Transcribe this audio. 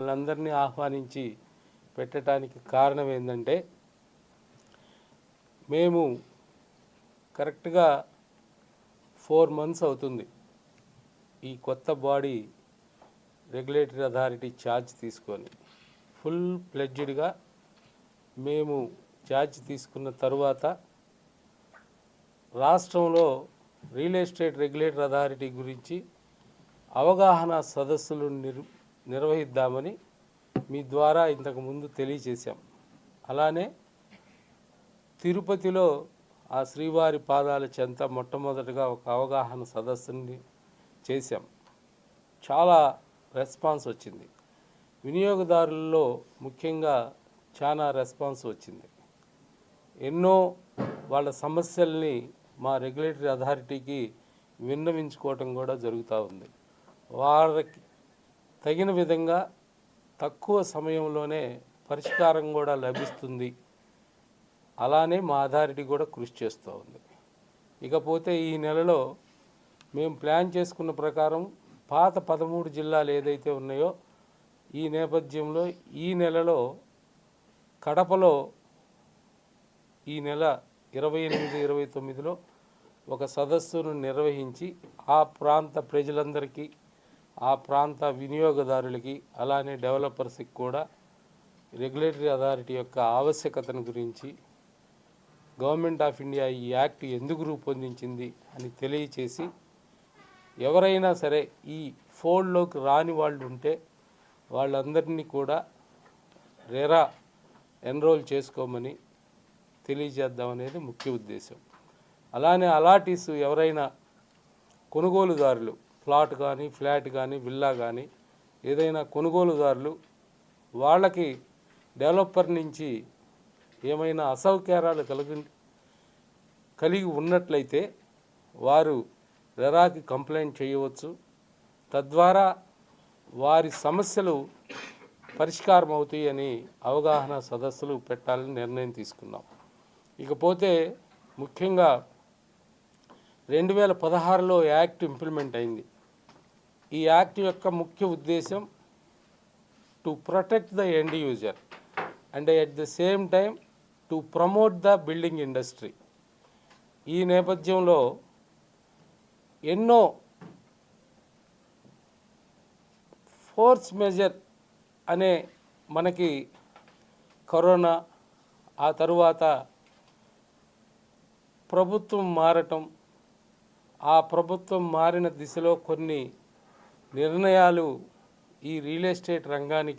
వాళ్ళందరినీ ఆహ్వానించి పెట్టడానికి కారణం ఏంటంటే మేము కరెక్ట్గా 4 months అవుతుంది ఈ కొత్త బాడీ రెగ్యులేటరీ అథారిటీ ఛార్జ్ తీసుకొని ఫుల్ ప్లెడ్జ్డ్గా మేము ఛార్జ్ తీసుకున్న తరువాత రాష్ట్రంలో రియల్ ఎస్టేట్ రెగ్యులేటరీ అథారిటీ గురించి అవగాహన సదస్సులు నిర్వహిద్దామని మీ ద్వారా ఇంతకుముందు తెలియజేశాం. అలానే తిరుపతిలో ఆ శ్రీవారి పాదాల చెంత మొట్టమొదటిగా ఒక అవగాహన సదస్సుని చేశాం. చాలా రెస్పాన్స్ వచ్చింది. వినియోగదారుల్లో ముఖ్యంగా చాలా రెస్పాన్స్ వచ్చింది. ఎన్నో వాళ్ళ సమస్యల్ని మా రెగ్యులేటరీ అథారిటీకి విన్నవించుకోవటం కూడా జరుగుతూ ఉంది. వారికి తగిన విధంగా తక్కువ సమయంలోనే పరిష్కారం కూడా లభిస్తుంది. అలానే మా అథారిటీ కూడా కృషి చేస్తూ ఉంది. ఇకపోతే ఈ నెలలో మేము ప్లాన్ చేసుకున్న ప్రకారం పాత 13 జిల్లాలు ఏదైతే ఉన్నాయో ఈ నేపథ్యంలో ఈ నెలలో కడపలో ఈ నెల 28, 29లో ఒక సదస్సును నిర్వహించి ఆ ప్రాంత ప్రజలందరికీ ఆ ప్రాంత వినియోగదారులకి అలానే డెవలపర్స్కి కూడా రెగ్యులేటరీ అథారిటీ యొక్క ఆవశ్యకతను గురించి గవర్నమెంట్ ఆఫ్ ఇండియా ఈ యాక్ట్ ఎందుకు రూపొందించింది అని తెలియచేసి ఎవరైనా సరే ఈ ఫోల్డ్లోకి రాని వాళ్ళు ఉంటే వాళ్ళందరినీ కూడా రెరా ఎన్రోల్ చేసుకోమని తెలియజేద్దామనేది ముఖ్య ఉద్దేశం. అలానే అలాటీస్ ఎవరైనా కొనుగోలుదారులు ప్లాట్ కానీ ఫ్లాట్ కానీ విల్లా కానీ ఏదైనా కొనుగోలుదారులు వాళ్ళకి డెవలపర్ నుంచి ఏమైనా అసౌకర్యాలు కలిగి ఉన్నట్లయితే వారు రెరాకి కంప్లైంట్ చేయవచ్చు. తద్వారా వారి సమస్యలు పరిష్కారం అవుతాయని అవగాహన సదస్సులు పెట్టాలని నిర్ణయం తీసుకున్నాం. ఇకపోతే ముఖ్యంగా 2016లో యాక్ట్ ఇంప్లిమెంట్ అయింది. ఈ యాక్ట్ యొక్క ముఖ్య ఉద్దేశం to protect the end user and at the same time to promote the building industry. ఈ నేపథ్యంలో ఎన్నో ఫోర్స్ మెజర్ అనే మనకి కరోనా, ఆ తరువాత ప్రభుత్వం మారటం, ఆ ప్రభుత్వం మారిన దిశలో కొన్ని నిర్ణయాలు ఈ రియల్ ఎస్టేట్ రంగానికి